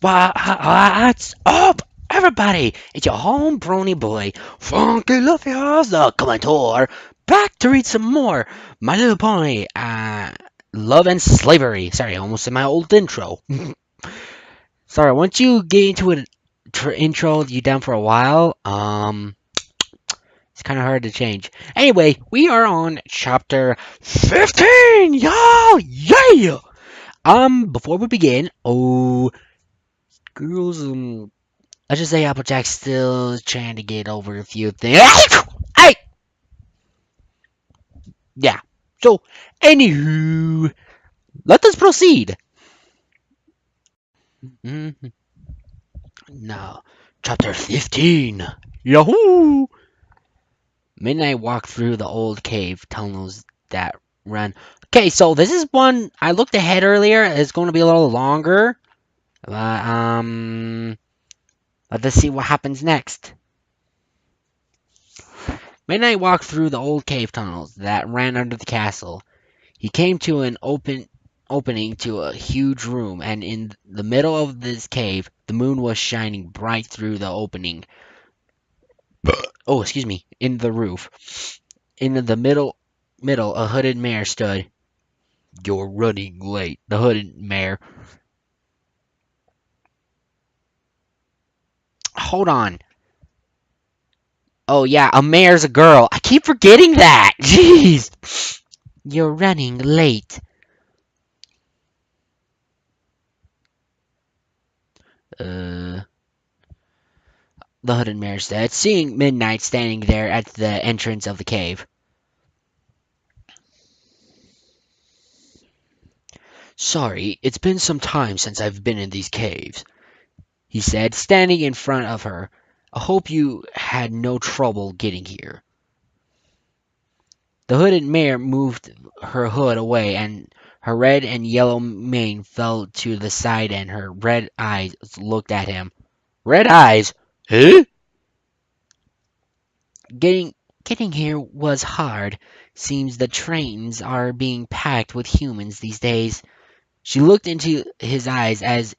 What's up, everybody? It's your home brony boy, Funky Luffy's the Commentor, back to read some more My Little Pony, Love and Slavery. Sorry, I almost said my old intro. Sorry, once you get into an intro you down for a while, it's kind of hard to change. Anyway, we are on chapter 15, y'all! Yeah! Before we begin, girls, let's just say Applejack's still trying to get over a few things. Hey! Yeah. So, anywho, let us proceed. Mhm. Now, chapter 15. Yahoo! Midnight walked through the old cave tunnels that run. Okay, so this is one I looked ahead earlier. It's going to be a little longer. Let's see what happens next. Midnight walked through the old cave tunnels that ran under the castle. He came to an opening to a huge room, and in the middle of this cave, the moon was shining bright through the opening. Oh, excuse me, in the roof. In the middle, a hooded mare stood. You're running late. The hooded mare. Hold on. Oh yeah, a mare's a girl. I keep forgetting that. Jeez. You're running late. Uh, the hooded mare said, seeing Midnight standing there at the entrance of the cave. Sorry, it's been some time since I've been in these caves, he said, standing in front of her. I hope you had no trouble getting here. The hooded mare moved her hood away, and her red and yellow mane fell to the side, and her red eyes looked at him. Red eyes? Huh? Getting getting here was hard. Seems the trains are being packed with humans these days. She looked into his eyes as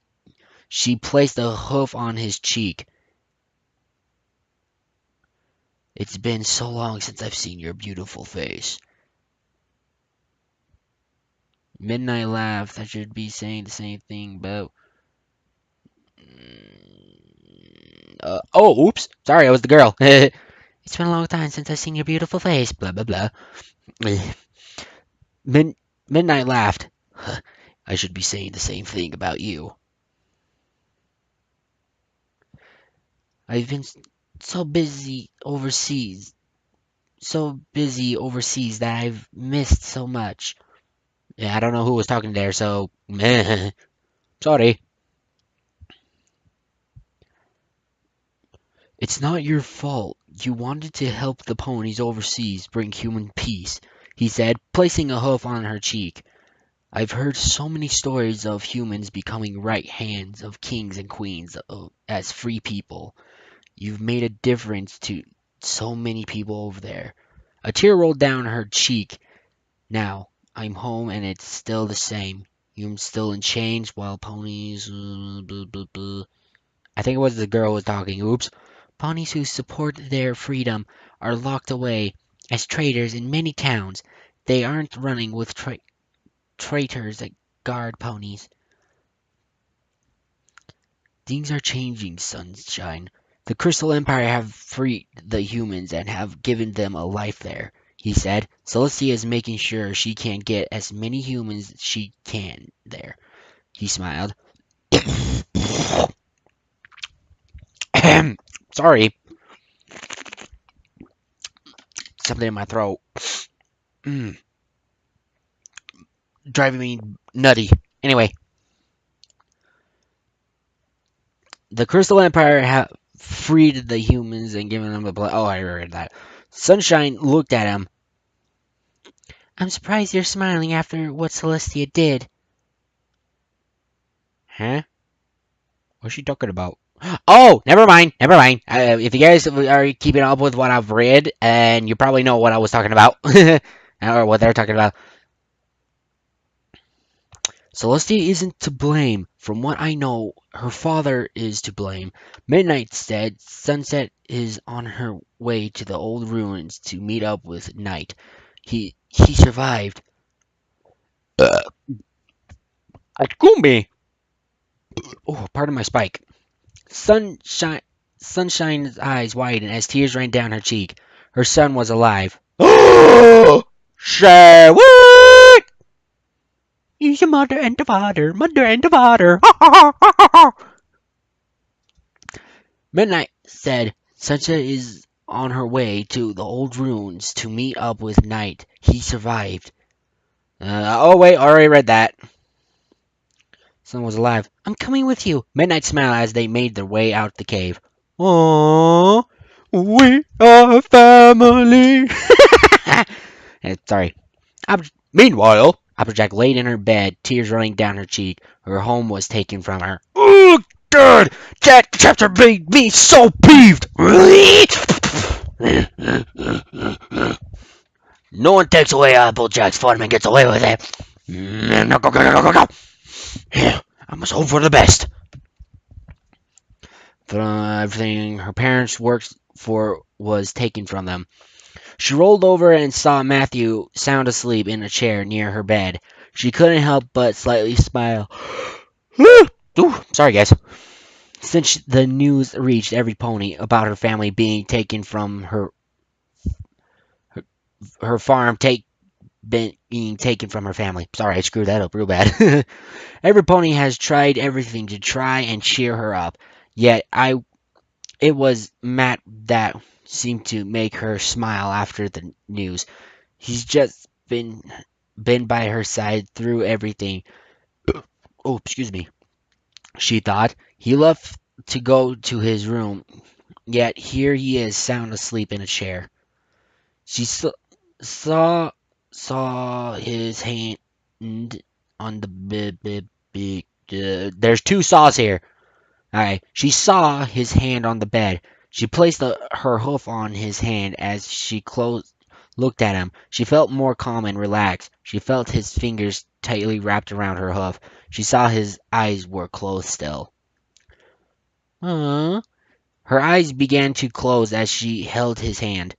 she placed a hoof on his cheek. It's been so long since I've seen your beautiful face. Midnight laughed. I should be saying the same thing, but oh, oops. Sorry, I was the girl. It's been a long time since I've seen your beautiful face. Blah blah blah. Mid- Midnight laughed. I should be saying the same thing about you. I've been so busy overseas, that I've missed so much. Yeah, I don't know who was talking there, so sorry. It's not your fault. You wanted to help the ponies overseas bring human peace, he said, placing a hoof on her cheek. I've heard so many stories of humans becoming right hands of kings and queens as free people. You've made a difference to so many people over there. A tear rolled down her cheek. Now, I'm home and it's still the same. You're still in chains while ponies. Blah, blah, blah. I think it was the girl who was talking. Oops. Ponies who support their freedom are locked away as traitors in many towns. They aren't running with traitors that guard ponies. Things are changing, Sunshine. The Crystal Empire have freed the humans and have given them a life there, he said. Celestia is making sure she can get as many humans as she can there. He smiled. Sorry, something in my throat. Mm, driving me nutty. Anyway, the Crystal Empire have freed the humans and given them a Oh, I read that. Sunshine looked at him. I'm surprised you're smiling after what Celestia did. Huh? What's she talking about? Oh, never mind, never mind. If you guys are keeping up with what I've read, and you probably know what I was talking about, or what they're talking about. Celestia isn't to blame. From what I know, her father is to blame. Midnight's dead. Sunset is on her way to the old ruins to meet up with Night. He survived. Kumbi! Oh, pardon my spike. Sunshine's eyes widened as tears ran down her cheek. Her son was alive. Oh! Sherwood! He's your mother and the father, mother and the father. Midnight said Sunset is on her way to the old ruins to meet up with Night. He survived. Oh wait, already read that. Sun was alive. I'm coming with you. Midnight smiled as they made their way out the cave. Aww, we are family. Sorry. Meanwhile, Applejack laid in her bed, tears running down her cheek. Her home was taken from her. Oh, God! That chapter made me so peeved! No one takes away Applejack's fun and gets away with it. Go. I must hope for the best. Everything her parents worked for was taken from them. She rolled over and saw Matthew sound asleep in a chair near her bed. She couldn't help but slightly smile. Ooh, sorry, guys. Since the news reached every pony about her family being taken from her farm, being taken from her family. Sorry, I screwed that up real bad. Every pony has tried everything to try and cheer her up. Yet it was Matt that seemed to make her smile after the news. He's just been by her side through everything. Oh, excuse me. She thought. He left to go to his room, yet here he is sound asleep in a chair. She saw his hand on the big. There's two saws here. Alright. She saw his hand on the bed. She placed her hoof on his hand as she looked at him. She felt more calm and relaxed. She felt his fingers tightly wrapped around her hoof. She saw his eyes were closed still. Her eyes began to close as she held his hand.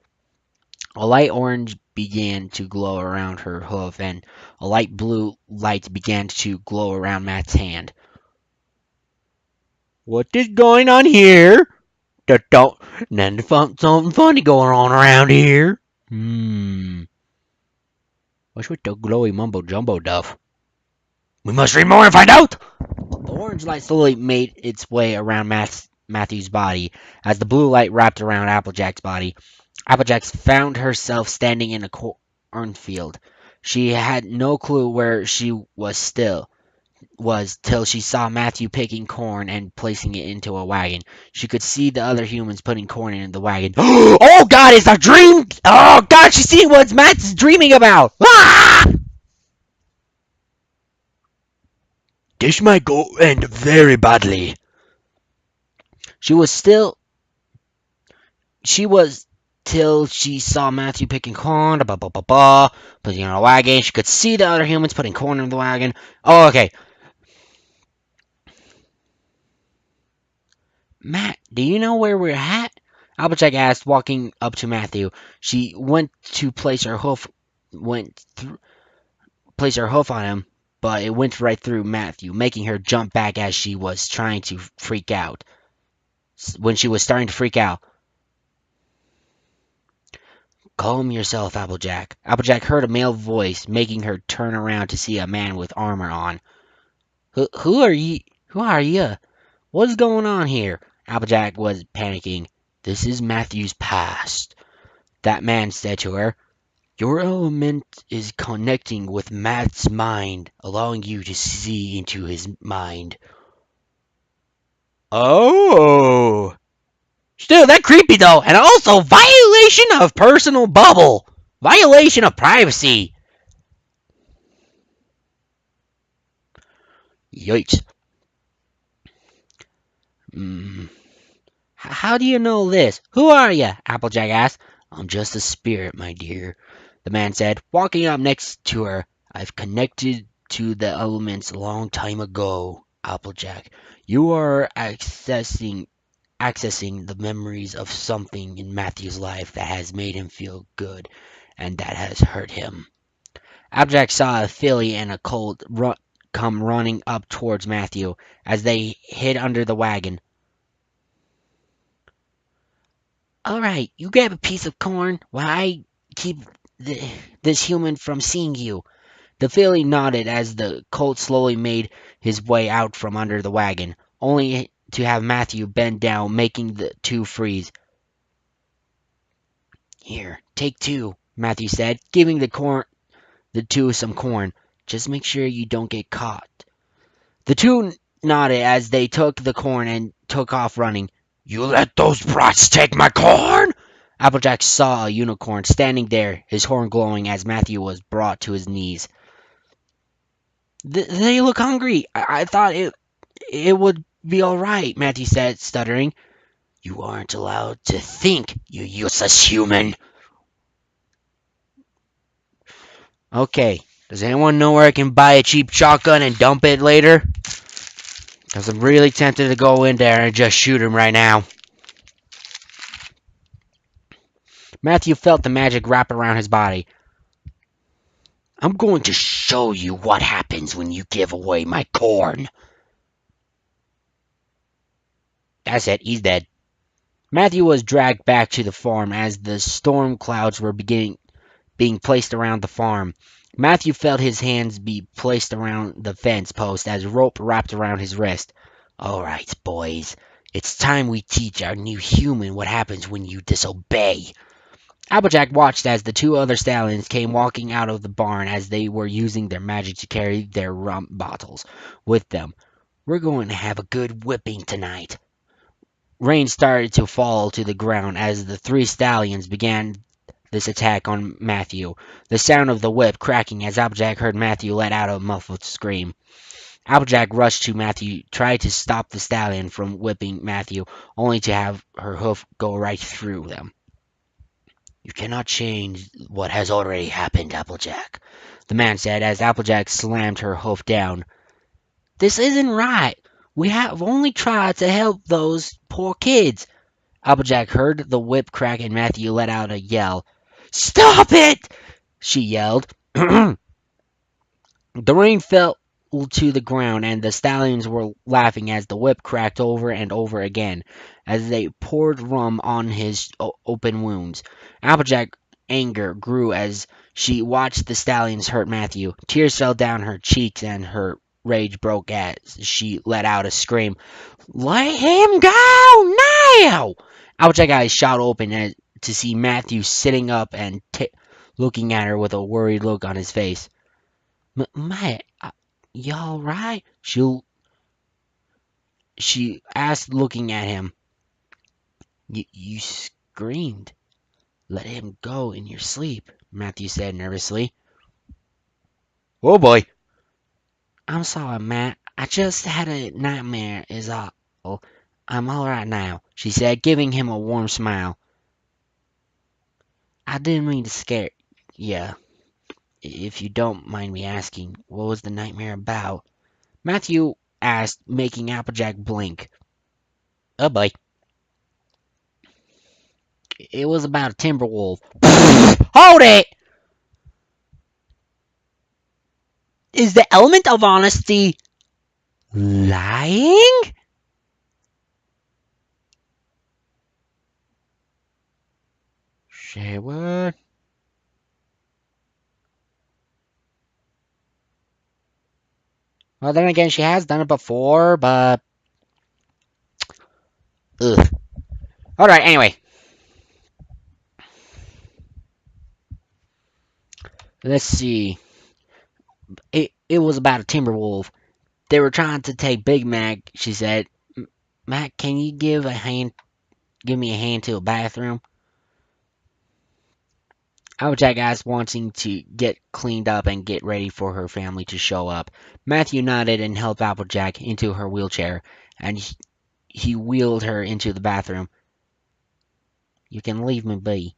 A light orange began to glow around her hoof, and a light blue light began to glow around Matt's hand. What is going on here? Then something funny going on around here. What's with the glowy mumbo jumbo duff? We must read more and find out! The orange light slowly made its way around Matthew's body as the blue light wrapped around Applejack's body. Applejack found herself standing in a cornfield. She had no clue where she was till she saw Matthew picking corn and placing it into a wagon. She could see the other humans putting corn in the wagon. Oh God, it's a dream! Oh God, she's seeing what Matt's dreaming about! Ah! This might go end very badly. She was till she saw Matthew picking corn, putting on a wagon. She could see the other humans putting corn in the wagon. Oh, okay. Matt, do you know where we're at? Applejack asked, walking up to Matthew. She went to place her hoof on him, but it went right through Matthew, making her jump back as she was trying to freak out. When she was starting to freak out. Calm yourself, Applejack. Applejack heard a male voice, making her turn around to see a man with armor on. Who are you? Who are you? What's going on here? Applejack was panicking. This is Matthew's past. That man said to her. Your element is connecting with Matt's mind, allowing you to see into his mind. Oh! Still, that creepy though, and also violation of personal bubble. Violation of privacy. Yikes. How do you know this? Who are you? Applejack asked. I'm just a spirit, my dear, the man said, walking up next to her. I've connected to the elements a long time ago, Applejack. You are accessing the memories of something in Matthew's life that has made him feel good and that has hurt him. Applejack saw a filly and a colt come running up towards Matthew as they hid under the wagon. All right, you grab a piece of corn while I keep this human from seeing you. The filly nodded as the colt slowly made his way out from under the wagon, only to have Matthew bend down, making the two freeze. Here, take two, Matthew said, giving the two some corn. Just make sure you don't get caught. The two nodded as they took the corn and took off running. You let those brats take my corn? Applejack saw a unicorn standing there, his horn glowing as Matthew was brought to his knees. They look hungry. I thought it would be all right, Matthew said, stuttering. You aren't allowed to think, you useless human. Okay, does anyone know where I can buy a cheap shotgun and dump it later? Because I'm really tempted to go in there and just shoot him right now. Matthew felt the magic wrap around his body. I'm going to show you what happens when you give away my corn. That's it, he's dead. Matthew was dragged back to the farm as the storm clouds were being placed around the farm. Matthew felt his hands be placed around the fence post as rope wrapped around his wrist. All right, boys, it's time we teach our new human what happens when you disobey. Applejack watched as the two other stallions came walking out of the barn as they were using their magic to carry their rum bottles with them. We're going to have a good whipping tonight. Rain started to fall to the ground as the three stallions began this attack on Matthew, the sound of the whip cracking as Applejack heard Matthew let out a muffled scream. Applejack rushed to Matthew, tried to stop the stallion from whipping Matthew, only to have her hoof go right through them. You cannot change what has already happened, Applejack, the man said as Applejack slammed her hoof down. This isn't right. We have only tried to help those poor kids. Applejack heard the whip crack and Matthew let out a yell. Stop it! She yelled. The rain fell to the ground and the stallions were laughing as the whip cracked over and over again as they poured rum on his open wounds. Applejack's anger grew as she watched the stallions hurt Matthew. Tears fell down her cheeks and her rage broke as she let out a scream. Let him go now! Applejack's eyes shot open to see Matthew sitting up and looking at her with a worried look on his face. Matt, you all right? She asked, looking at him. You screamed. Let him go in your sleep, Matthew said nervously. Oh boy. I'm sorry, Matt. I just had a nightmare is all. I'm all right now, she said, giving him a warm smile. I didn't mean to scare you. If you don't mind me asking, what was the nightmare about? Matthew asked, making Applejack blink. Oh boy. It was about a timber wolf. Hold it! Is the element of honesty lying? Say what? Well, then again, she has done it before, but... Ugh. Alright, anyway. Let's see. It was about a timber wolf. They were trying to take Big Mac, she said. Mac, can you give me a hand to a bathroom? Applejack asked, wanting to get cleaned up and get ready for her family to show up. Matthew nodded and helped Applejack into her wheelchair, and he wheeled her into the bathroom. You can leave me be.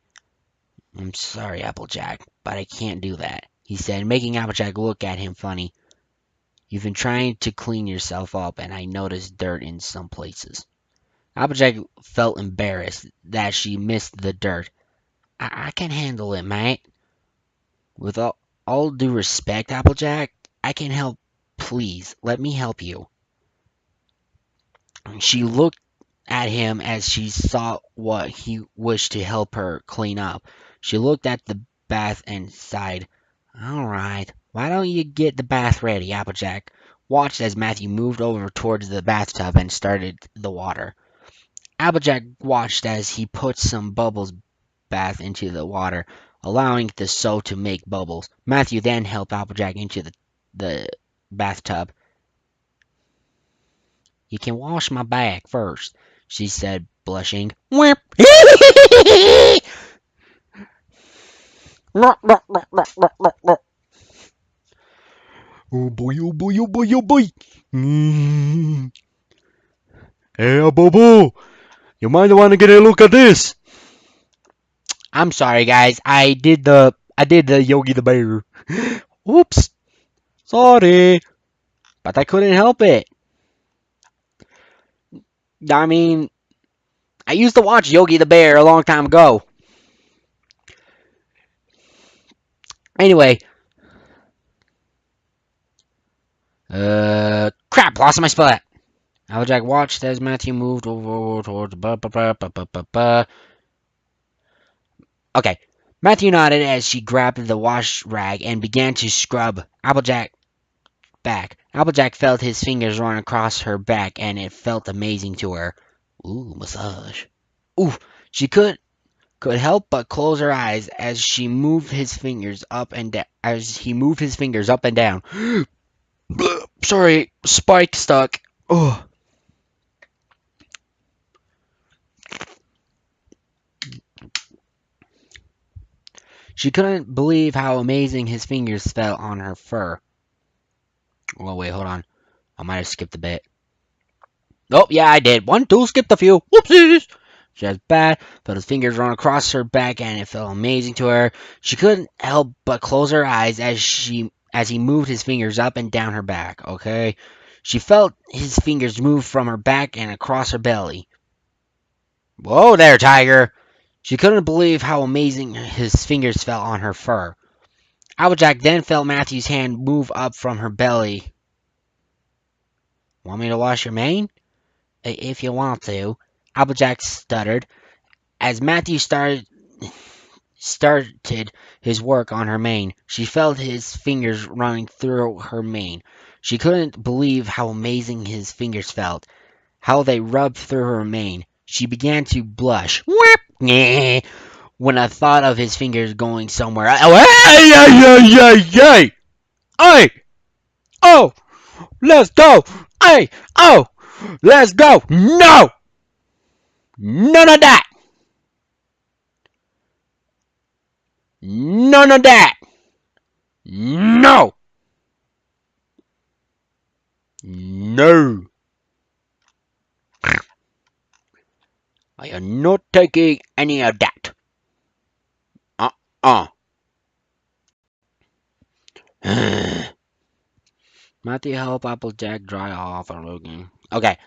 I'm sorry, Applejack, but I can't do that, he said, making Applejack look at him funny. You've been trying to clean yourself up, and I noticed dirt in some places. Applejack felt embarrassed that she missed the dirt. I can handle it, mate. With all due respect, Applejack, I can help. Please, let me help you. She looked at him as she saw what he wished to help her clean up. She looked at the bath and sighed. All right, why don't you get the bath ready? Applejack watched as Matthew moved over towards the bathtub and started the water. Applejack watched as he put some bubbles bath into the water, allowing the soap to make bubbles. Matthew then helped Applejack into the bathtub. You can wash my back first, she said, blushing. Whip. Oh boy, oh boy, oh boy, oh boy. Hey, Bobo, you might want to get a look at this. I'm sorry, guys. I did the Yogi the Bear. Oops. Sorry. But I couldn't help it. I mean, I used to watch Yogi the Bear a long time ago. Anyway. Crap, lost my spot. Applejack watched as Matthew moved over towards Okay. Matthew nodded as she grabbed the wash rag and began to scrub Applejack back. Applejack felt his fingers run across her back, and it felt amazing to her. Ooh, massage. Ooh, she could help but close her eyes as she moved his fingers up and down. As he moved his fingers up and down. Sorry, spike stuck. Oh. She couldn't believe how amazing his fingers felt on her fur. Oh, wait, hold on. I might have skipped a bit. Oh, yeah, I did. 1, 2, skipped a few. Whoopsies! She has bad, felt his fingers run across her back, and it felt amazing to her. She couldn't help but close her eyes as he moved his fingers up and down her back, okay? She felt his fingers move from her back and across her belly. Whoa there, Tiger! She couldn't believe how amazing his fingers felt on her fur. Applejack then felt Matthew's hand move up from her belly. Want me to wash your mane? If you want to, Applejack stuttered, as Matthew started his work on her mane. She felt his fingers running through her mane. She couldn't believe how amazing his fingers felt, how they rubbed through her mane. She began to blush. When I thought of his fingers going somewhere. Hey! Oh! Let's go! Hey! Oh! Let's go! No! None of that! None of that! No! No! I am not taking any of that. Matthew helped Applejack dry off and looking. Okay.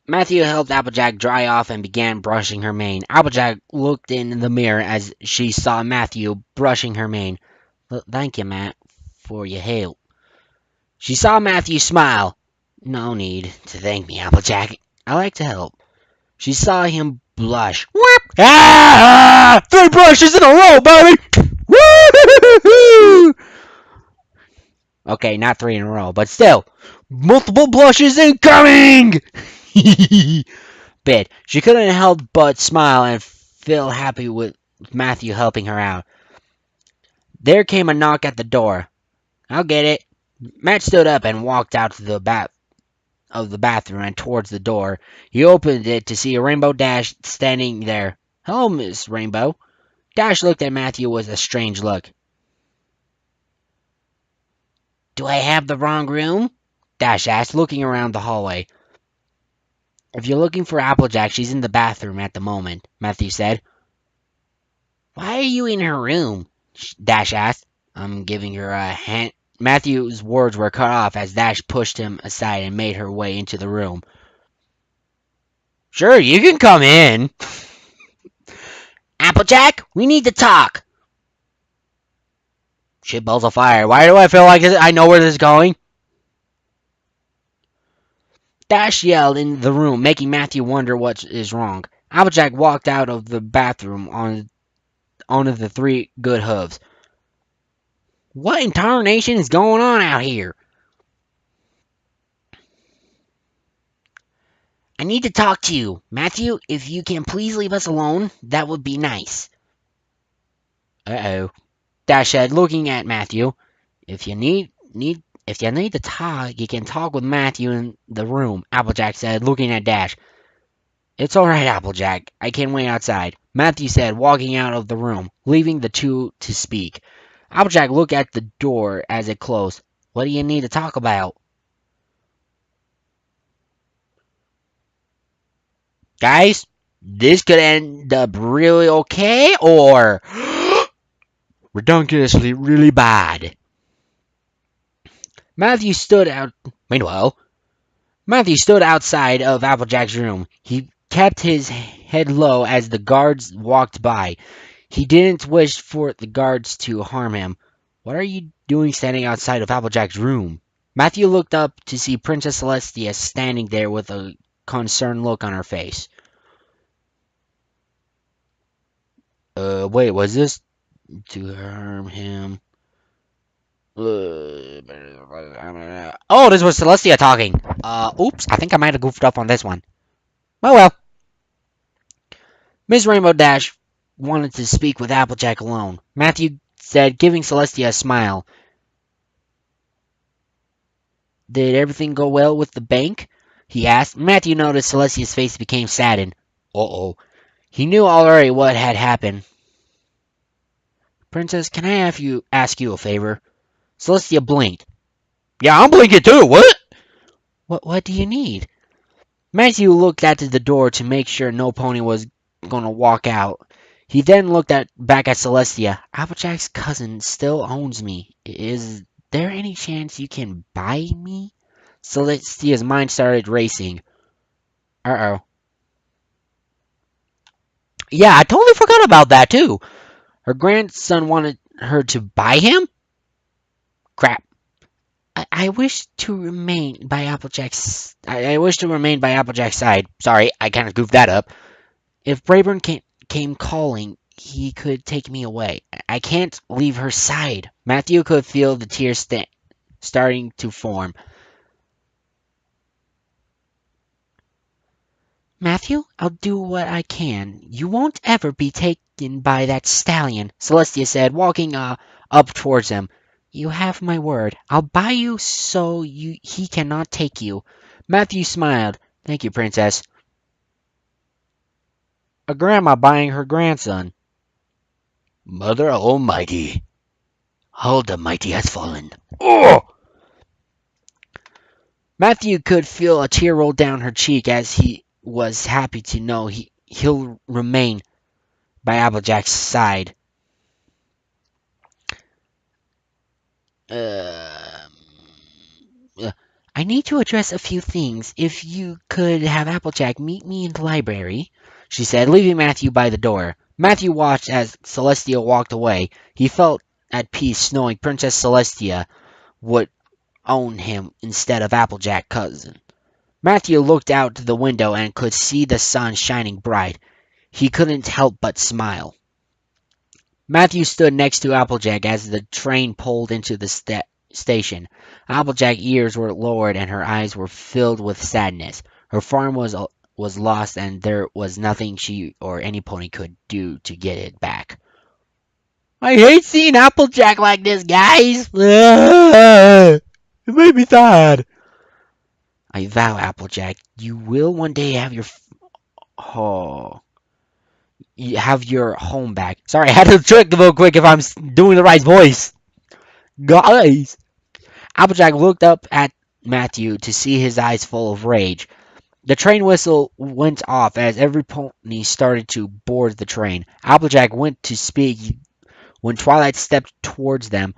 Matthew helped Applejack dry off and began brushing her mane. Applejack looked in the mirror as she saw Matthew brushing her mane. Thank you, Matt, for your help. She saw Matthew smile. No need to thank me, Applejack. I like to help. She saw him blush. Ah! 3 brushes in a row, baby! Woo! Okay, not 3 in a row, but still. Multiple blushes incoming! Bit. She couldn't help but smile and feel happy with Matthew helping her out. There came a knock at the door. I'll get it. Matt stood up and walked out to the bathroom and towards the door. He opened it to see a Rainbow Dash standing there. Hello, Miss Rainbow. Dash looked at Matthew with a strange look. Do I have the wrong room? Dash asked, looking around the hallway. If you're looking for Applejack, she's in the bathroom at the moment, Matthew said. Why are you in her room? Dash asked. I'm giving her a hand. Matthew's words were cut off as Dash pushed him aside and made her way into the room. Sure, you can come in. Applejack, we need to talk. Shit balls of fire. Why do I feel like I know where this is going? Dash yelled in the room, making Matthew wonder what is wrong. Applejack walked out of the bathroom on of the three good hooves. What in tarnation is going on out here? I need to talk to you. Matthew, if you can please leave us alone, that would be nice. Uh-oh. Dash said, looking at Matthew. If you need to talk, you can talk with Matthew in the room, Applejack said, looking at Dash. It's alright, Applejack. I can wait outside, Matthew said, walking out of the room, leaving the two to speak. Applejack looked at the door as it closed. What do you need to talk about? Guys, this could end up really okay or ridiculously really bad. Matthew stood out. Meanwhile, Matthew stood outside of Applejack's room. He kept his head low as the guards walked by. He didn't wish for the guards to harm him. What are you doing standing outside of Applejack's room? Matthew looked up to see Princess Celestia standing there with a concerned look on her face. Wait, was this to harm him? Oh, this was Celestia talking. Oops, I think I might have goofed up on this one. Oh well. Miss Rainbow Dash wanted to speak with Applejack alone. Matthew said, giving Celestia a smile. Did everything go well with the bank? He asked. Matthew noticed Celestia's face became saddened. Uh-oh. He knew already what had happened. Princess, can I ask you a favor? Celestia blinked. Yeah, I'm blinking too. What? What do you need? Matthew looked at the door to make sure no pony was going to walk out. He then looked back at Celestia. Applejack's cousin still owns me. Is there any chance you can buy me? Celestia's mind started racing. Uh-oh. Yeah, I totally forgot about that too. Her grandson wanted her to buy him? Crap. I wish to remain by Applejack's. I wish to remain by Applejack's side. Sorry, I kind of goofed that up. If Brayburn came calling, he could take me away. I can't leave her side. Matthew could feel the tears starting to form. Matthew, I'll do what I can. You won't ever be taken by that stallion, Celestia said, walking up towards him. You have my word. I'll buy you so he cannot take you. Matthew smiled. Thank you, Princess. A grandma buying her grandson. Mother Almighty. All the mighty has fallen. Oh! Matthew could feel a tear roll down her cheek as he was happy to know he'll remain by Applejack's side. I need to address a few things. If you could have Applejack meet me in the library, she said, leaving Matthew by the door. Matthew watched as Celestia walked away. He felt at peace knowing Princess Celestia would own him instead of Applejack cousin. Matthew looked out the window and could see the sun shining bright. He couldn't help but smile. Matthew stood next to Applejack as the train pulled into the station. Applejack's ears were lowered and her eyes were filled with sadness. Her farm was lost and there was nothing she or any pony could do to get it back. I hate seeing Applejack like this, guys. It made me sad. I vow, Applejack, you will one day have you have your home back. Sorry, I had to trick real quick if I'm doing the right voice. Guys. Applejack looked up at Matthew to see his eyes full of rage. The train whistle went off as every pony started to board the train. Applejack went to speak When Twilight stepped towards them,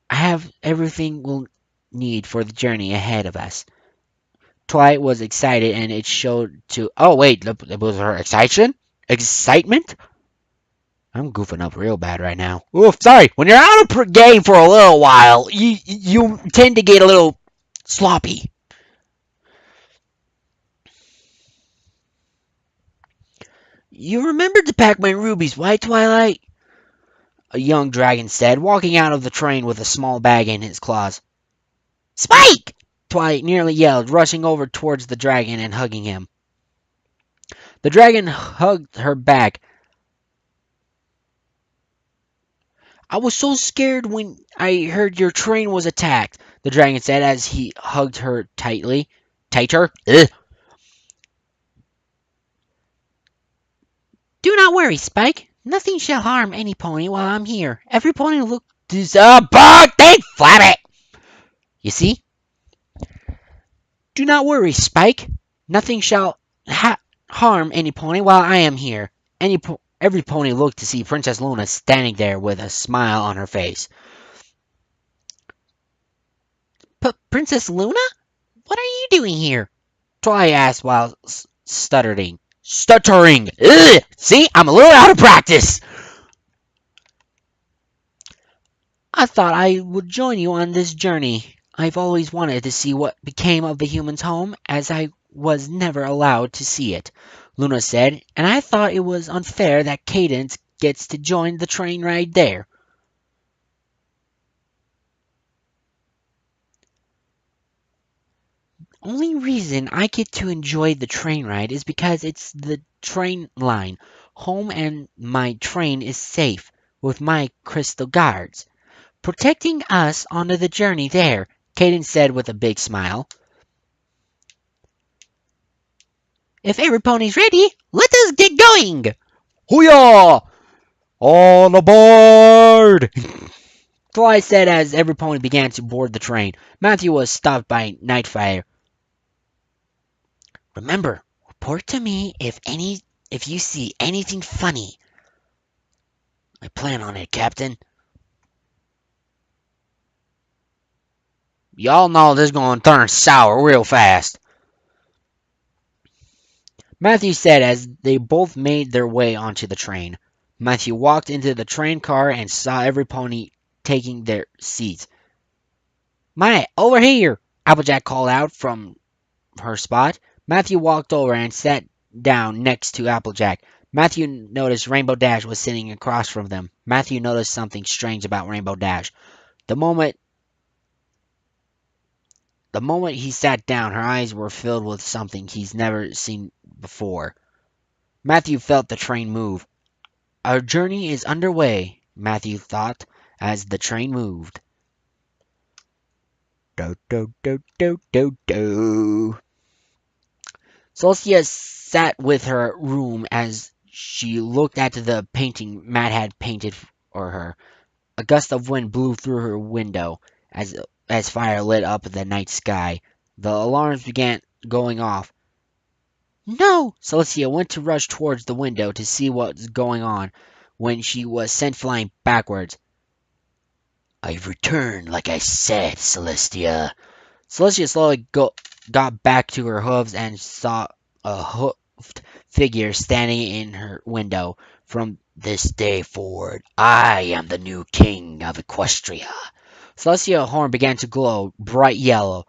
I have everything we'll need for the journey ahead of us. Twilight was excited, and it showed to. Oh wait, that was her excitement. Excitement. I'm goofing up real bad right now. Oof, sorry. When you're out of game for a little while, you tend to get a little sloppy. You remembered to pack my rubies, right, Twilight? A young dragon said, walking out of the train with a small bag in his claws. Spike! Twilight nearly yelled, rushing over towards the dragon and hugging him. The dragon hugged her back. I was so scared when I heard your train was attacked, the dragon said as he hugged her tightly. Tighter? Ugh. Do not worry, Spike. Nothing shall harm any pony while I'm here. Every pony look this up. They flap it. You see? Do not worry, Spike. Nothing shall harm any pony while I am here. Every pony looked to see Princess Luna standing there with a smile on her face. Princess Luna? What are you doing here? Twilight asked while stuttering. Stuttering! Ugh! See, I'm a little out of practice! I thought I would join you on this journey. I've always wanted to see what became of the humans' home, as I was never allowed to see it, Luna said, and I thought it was unfair that Cadance gets to join the train ride there. Only reason I get to enjoy the train ride is because it's the train line home and my train is safe with my crystal guards, protecting us onto the journey there, Cadance said with a big smile. If every pony's ready, let us get going! Hoo-yah! On aboard! Twilight said as every pony began to board the train. Matthew was stopped by Nightfire. Remember, report to me if you see anything funny. I plan on it, Captain. Y'all know this is going to turn sour real fast. Matthew said as they both made their way onto the train. Matthew walked into the train car and saw every pony taking their seats. "My, over here!" Applejack called out from her spot. Matthew walked over and sat down next to Applejack. Matthew noticed Rainbow Dash was sitting across from them. Matthew noticed something strange about Rainbow Dash. The moment he sat down, her eyes were filled with something he's never seen before. Matthew felt the train move. Our journey is underway, Matthew thought, as the train moved. Do do do do do do. Celestia sat with her room as she looked at the painting Matt had painted for her. A gust of wind blew through her window as fire lit up the night sky. The alarms began going off. No! Celestia went to rush towards the window to see what was going on when she was sent flying backwards. I've returned like I said, Celestia. Celestia slowly got back to her hooves and saw a hoofed figure standing in her window. From this day forward, I am the new king of Equestria. Celestia's horn began to glow bright yellow.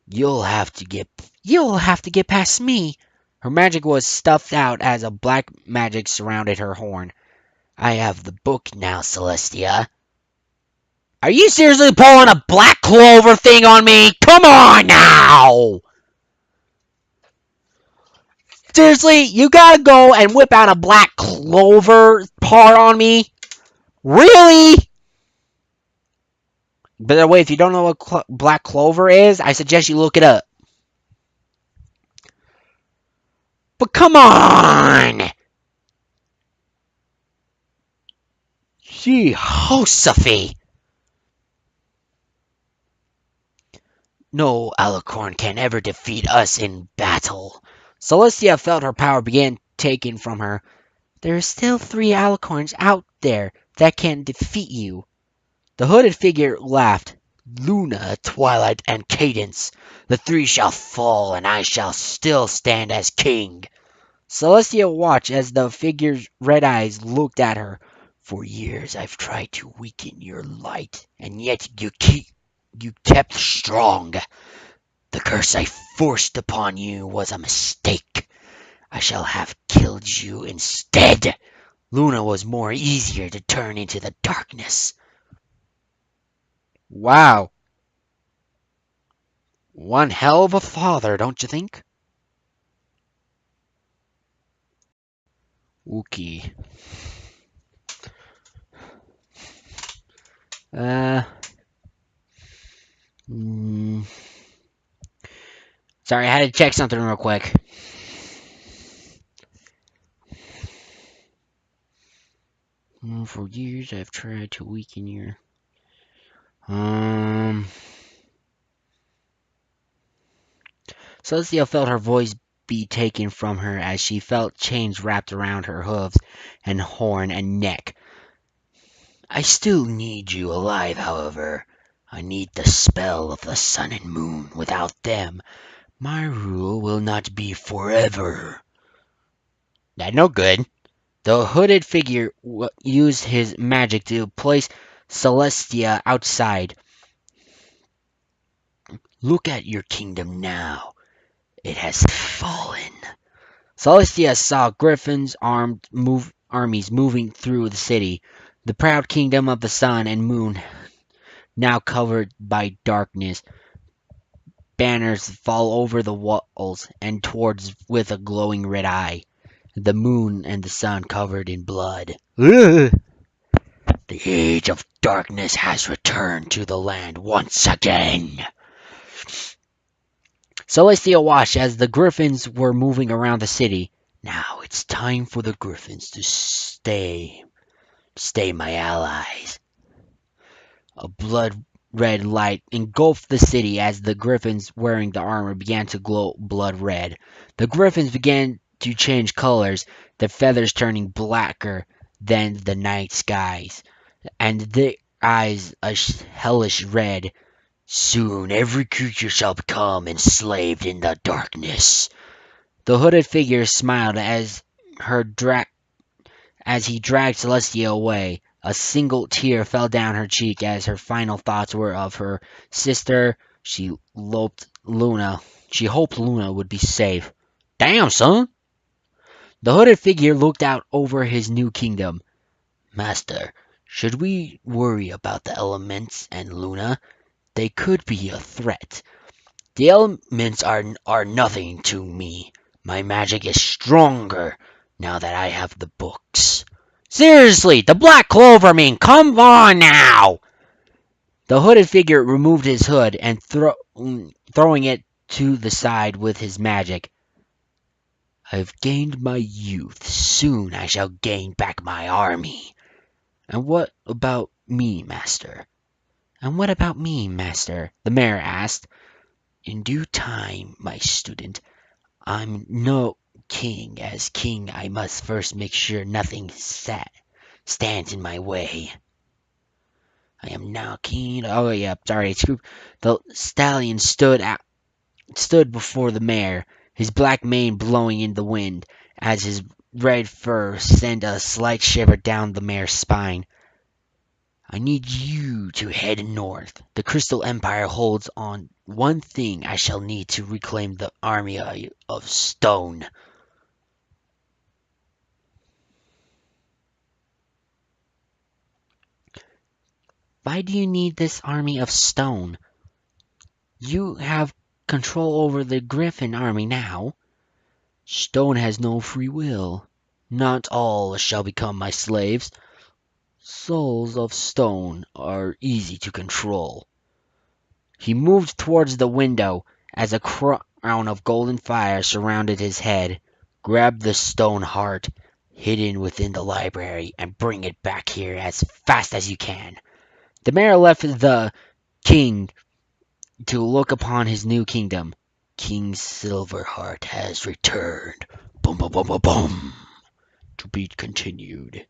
You'll have to get past me. Her magic was stuffed out as a black magic surrounded her horn. I have the book now, Celestia. Are you seriously pulling a black clover thing on me? Come on now! Seriously, you gotta go and whip out a black clover part on me? Really? By the way, if you don't know what black clover is, I suggest you look it up. But come on! Jehoshaphat! No alicorn can ever defeat us in battle. Celestia felt her power begin taken from her. There are still 3 alicorns out there that can defeat you. The hooded figure laughed. Luna, Twilight, and Cadence. The 3 shall fall, and I shall still stand as king. Celestia watched as the figure's red eyes looked at her. For years I've tried to weaken your light, and yet you kept strong. The curse I forced upon you was a mistake. I shall have killed you instead. Luna was more easier to turn into the darkness. Wow. One hell of a father, don't you think? Wookie. Uh. mm, Sorry, I had to check something real quick. For years I've tried to weaken your... Celestia felt her voice be taken from her as she felt chains wrapped around her hooves and horn and neck. I still need you alive, however. I need the spell of the sun and moon. Without them, my rule will not be forever. That no good. The hooded figure used his magic to place Celestia outside. Look at your kingdom now. It has fallen. Celestia saw Griffin's armies moving through the city. The proud kingdom of the sun and moon, now covered by darkness. Banners fall over the walls and towards with a glowing red eye. The moon and the sun covered in blood. Ugh! The age of darkness has returned to the land once again. Celestia watched as the griffins were moving around the city. Now it's time for the griffins to stay my allies. A blood-red light engulfed the city as the griffins wearing the armor began to glow blood red. The griffins began to change colors, their feathers turning blacker than the night skies, and their eyes a hellish red. Soon every creature shall become enslaved in the darkness. The hooded figure smiled as he dragged Celestia away. A single tear fell down her cheek as her final thoughts were of her sister. She hoped Luna would be safe. Damn, son! The hooded figure looked out over his new kingdom. Master, should we worry about the elements and Luna? They could be a threat. The elements are nothing to me. My magic is stronger now that I have the books. Seriously, the Black Clover mean, come on now! The hooded figure removed his hood and throwing it to the side with his magic. I've gained my youth. Soon I shall gain back my army. And what about me, master? The mayor asked. In due time, my student. I'm no king. As king, I must first make sure nothing stands in my way. I am now king. Oh yeah, sorry. The stallion stood before the mayor, his black mane blowing in the wind, as his red fur sent a slight shiver down the mayor's spine. I need you to head north. The Crystal Empire holds on one thing I shall need to reclaim the army of stone. Why do you need this army of stone? You have control over the Griffin army now. Stone has no free will. Not all shall become my slaves. Souls of stone are easy to control. He moved towards the window as a crown of golden fire surrounded his head. Grab the stone heart hidden within the library and bring it back here as fast as you can. The mayor left the king to look upon his new kingdom. King Silverheart has returned. Boom, boom, boom, boom, boom. To be continued.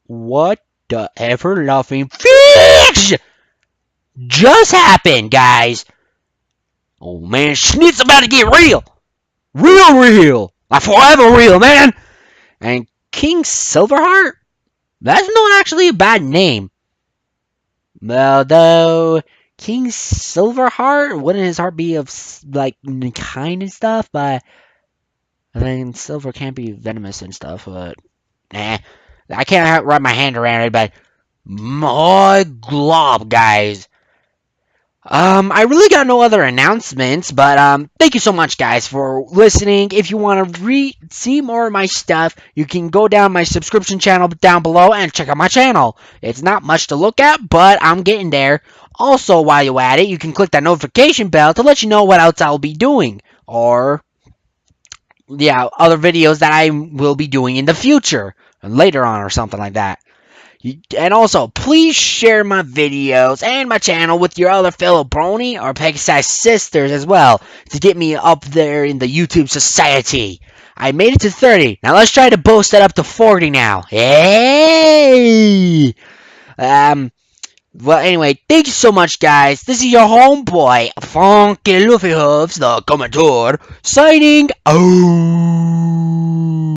What the ever-loving fish just happened, guys? Oh man, shit's about to get real. Real. Like forever real, man. And King Silverheart? That's not actually a bad name. Although King Silverheart, wouldn't his heart be of like kind and stuff? But I mean, silver can't be venomous and stuff. But nah, I can't wrap my hand around it. But my glob, guys. I really got no other announcements, but thank you so much, guys, for listening. If you want to see more of my stuff, you can go down my subscription channel down below and check out my channel. It's not much to look at, but I'm getting there. Also, while you're at it, you can click that notification bell to let you know what else I'll be doing, or yeah, other videos that I will be doing in the future, later on, or something like that. And also, please share my videos and my channel with your other fellow brony or Pegasus sisters as well to get me up there in the YouTube society. I made it to 30. Now let's try to boost that up to 40 now. Hey! Well, anyway, thank you so much, guys. This is your homeboy, Funky Luffy Hooves, the Commentor, signing out.